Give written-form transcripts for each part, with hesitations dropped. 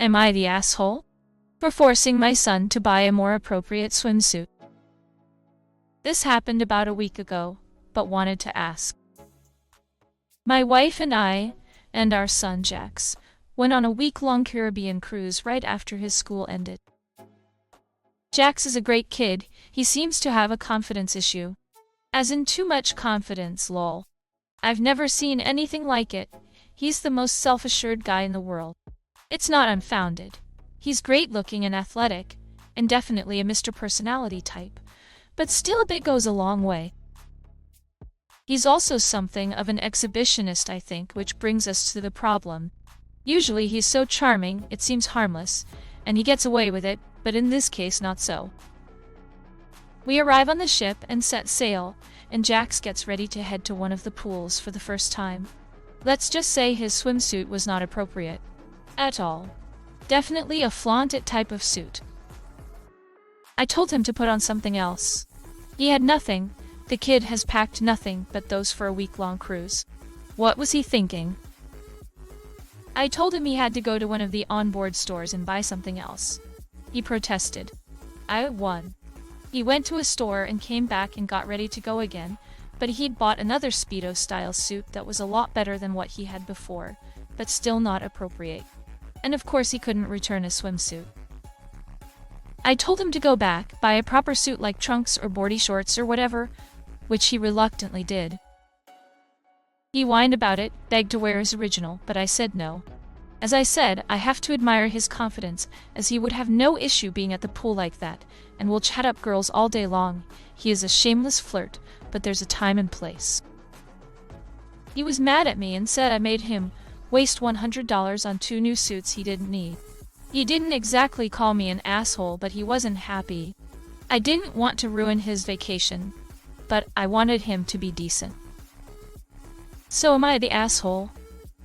Am I the asshole for forcing my son to buy a more appropriate swimsuit? This happened about a week ago, but wanted to ask. My wife and I, and our son Jax, went on a week-long Caribbean cruise right after his school ended. Jax is a great kid. He seems to have a confidence issue. As in too much confidence, lol. I've never seen anything like it. He's the most self-assured guy in the world. It's not unfounded. He's great-looking and athletic, and definitely a Mr. Personality type, but still a bit goes a long way. He's also something of an exhibitionist, I think, which brings us to the problem. Usually he's so charming, it seems harmless, and he gets away with it, but in this case not so. We arrive on the ship and set sail, and Jax gets ready to head to one of the pools for the first time. Let's just say his swimsuit was not appropriate. At all. Definitely a flaunt-it type of suit. I told him to put on something else. He had nothing. The kid has packed nothing but those for a week-long cruise. What was he thinking? I told him he had to go to one of the onboard stores and buy something else. He protested. I won. He went to a store and came back and got ready to go again, but he'd bought another Speedo-style suit that was a lot better than what he had before, but still not appropriate. And of course he couldn't return a swimsuit. I told him to go back, buy a proper suit like trunks or boardy shorts or whatever, which he reluctantly did. He whined about it, begged to wear his original, but I said no. As I said, I have to admire his confidence, as he would have no issue being at the pool like that, and will chat up girls all day long. He is a shameless flirt, but there's a time and place. He was mad at me and said I made him waste $100 on 2 new suits he didn't need. He didn't exactly call me an asshole, but he wasn't happy. I didn't want to ruin his vacation, but I wanted him to be decent. So am I the asshole?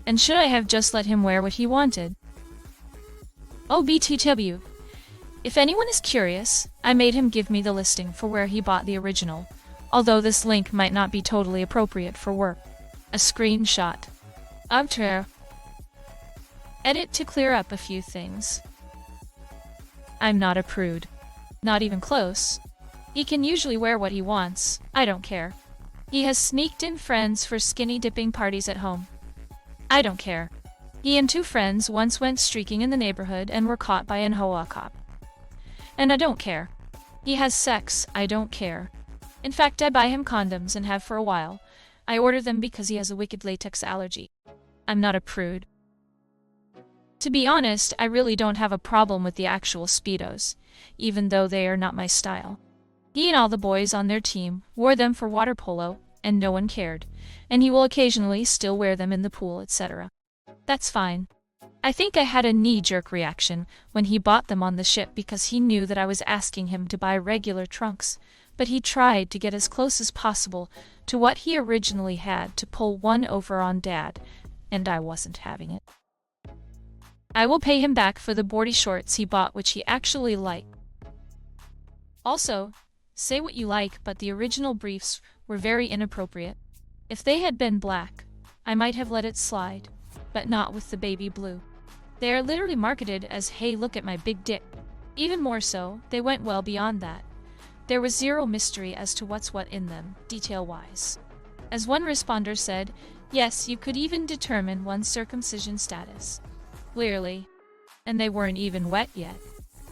And should I have just let him wear what he wanted? Oh, BTW. If anyone is curious, I made him give me the listing for where he bought the original, although this link might not be totally appropriate for work. A screenshot. Obter. Edit to clear up a few things. I'm not a prude. Not even close. He can usually wear what he wants. I don't care. He has sneaked in friends for skinny dipping parties at home. I don't care. He and 2 friends once went streaking in the neighborhood and were caught by an HOA cop. And I don't care. He has sex. I don't care. In fact, I buy him condoms and have for a while. I order them because he has a wicked latex allergy. I'm not a prude. To be honest, I really don't have a problem with the actual Speedos, even though they are not my style. He and all the boys on their team wore them for water polo, and no one cared, and he will occasionally still wear them in the pool, etc. That's fine. I think I had a knee-jerk reaction when he bought them on the ship because he knew that I was asking him to buy regular trunks, but he tried to get as close as possible to what he originally had to pull one over on Dad, and I wasn't having it. I will pay him back for the boardy shorts he bought, which he actually liked. Also, say what you like, but the original briefs were very inappropriate. If they had been black, I might have let it slide, but not with the baby blue. They are literally marketed as, hey, look at my big dick. Even more so, they went well beyond that. There was zero mystery as to what's what in them, detail-wise. As one responder said, yes, you could even determine one's circumcision status. Clearly. And they weren't even wet yet.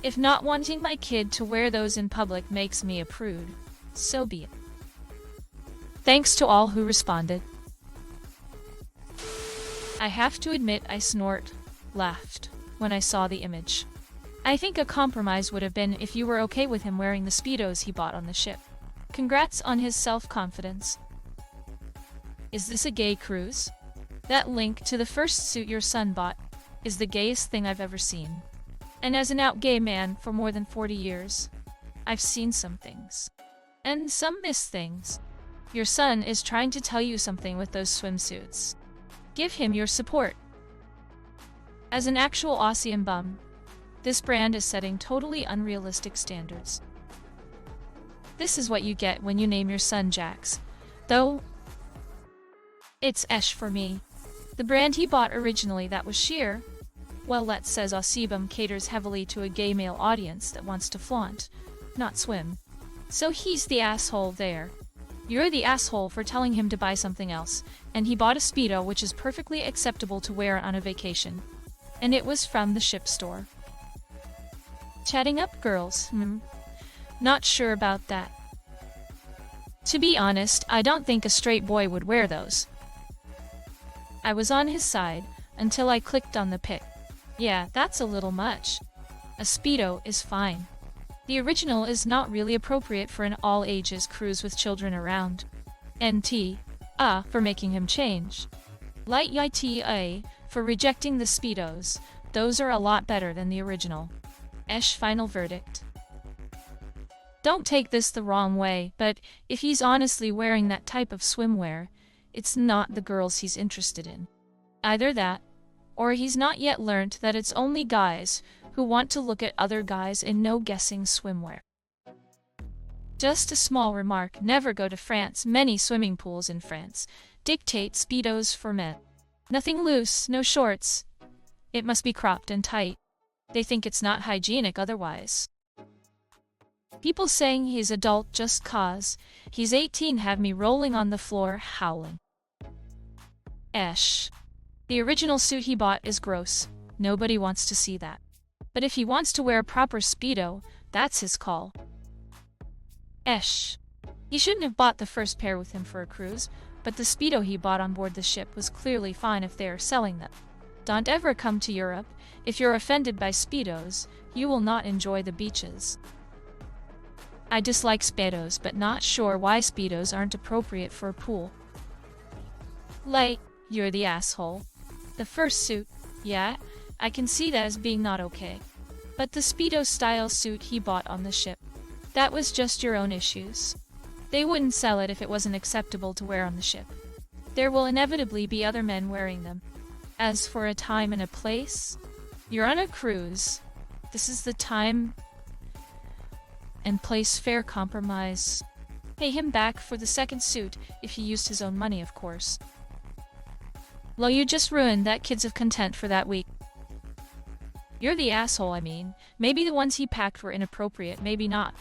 If not wanting my kid to wear those in public makes me a prude, so be it. Thanks to all who responded. I have to admit I laughed, when I saw the image. I think a compromise would have been if you were okay with him wearing the Speedos he bought on the ship. Congrats on his self-confidence. Is this a gay cruise? That link to the first suit your son bought is the gayest thing I've ever seen. And as an out gay man for more than 40 years, I've seen some things. And some missed things. Your son is trying to tell you something with those swimsuits. Give him your support. As an actual Aussian bum, this brand is setting totally unrealistic standards. This is what you get when you name your son Jax. Though, it's Esh for me. The brand he bought originally, that was sheer. Well, let's says Osibum caters heavily to a gay male audience that wants to flaunt, not swim. So he's the asshole there. You're the asshole for telling him to buy something else, and he bought a Speedo which is perfectly acceptable to wear on a vacation. And it was from the ship store. Chatting up girls, Not sure about that. To be honest, I don't think a straight boy would wear those. I was on his side, until I clicked on the pic. Yeah, that's a little much. A Speedo is fine. The original is not really appropriate for an all-ages cruise with children around. NT, for making him change. Light AITA, for rejecting the Speedos. Those are a lot better than the original. Final verdict. Don't take this the wrong way, but if he's honestly wearing that type of swimwear, it's not the girls he's interested in. Either that, or he's not yet learnt that it's only guys who want to look at other guys in no-guessing swimwear. Just a small remark, never go to France. Many swimming pools in France dictate Speedos for men. Nothing loose, no shorts. It must be cropped and tight. They think it's not hygienic otherwise. People saying he's adult just 'cause he's 18 have me rolling on the floor howling. The original suit he bought is gross. Nobody wants to see that. But if he wants to wear a proper Speedo, that's his call. He shouldn't have bought the first pair with him for a cruise, but the Speedo he bought on board the ship was clearly fine if they are selling them. Don't ever come to Europe. If you're offended by Speedos, you will not enjoy the beaches. I dislike Speedos, but not sure why Speedos aren't appropriate for a pool. Light, you're the asshole. The first suit, yeah, I can see that as being not okay. But the Speedo-style suit he bought on the ship, that was just your own issues. They wouldn't sell it if it wasn't acceptable to wear on the ship. There will inevitably be other men wearing them. As for a time and a place, you're on a cruise. This is the time and place. Fair compromise. Pay him back for the second suit, if he used his own money, of course. Well, you just ruined that kid's of content for that week. You're the asshole, I mean. Maybe the ones he packed were inappropriate, maybe not.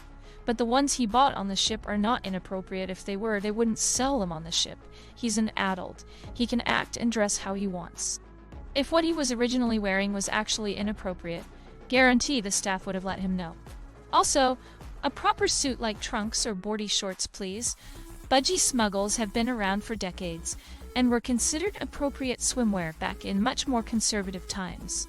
But the ones he bought on the ship are not inappropriate. If they were, they wouldn't sell them on the ship. He's an adult. He can act and dress how he wants. If what he was originally wearing was actually inappropriate, guarantee the staff would have let him know. Also, a proper suit like trunks or boardy shorts, please. Budgie smuggles have been around for decades, and were considered appropriate swimwear back in much more conservative times.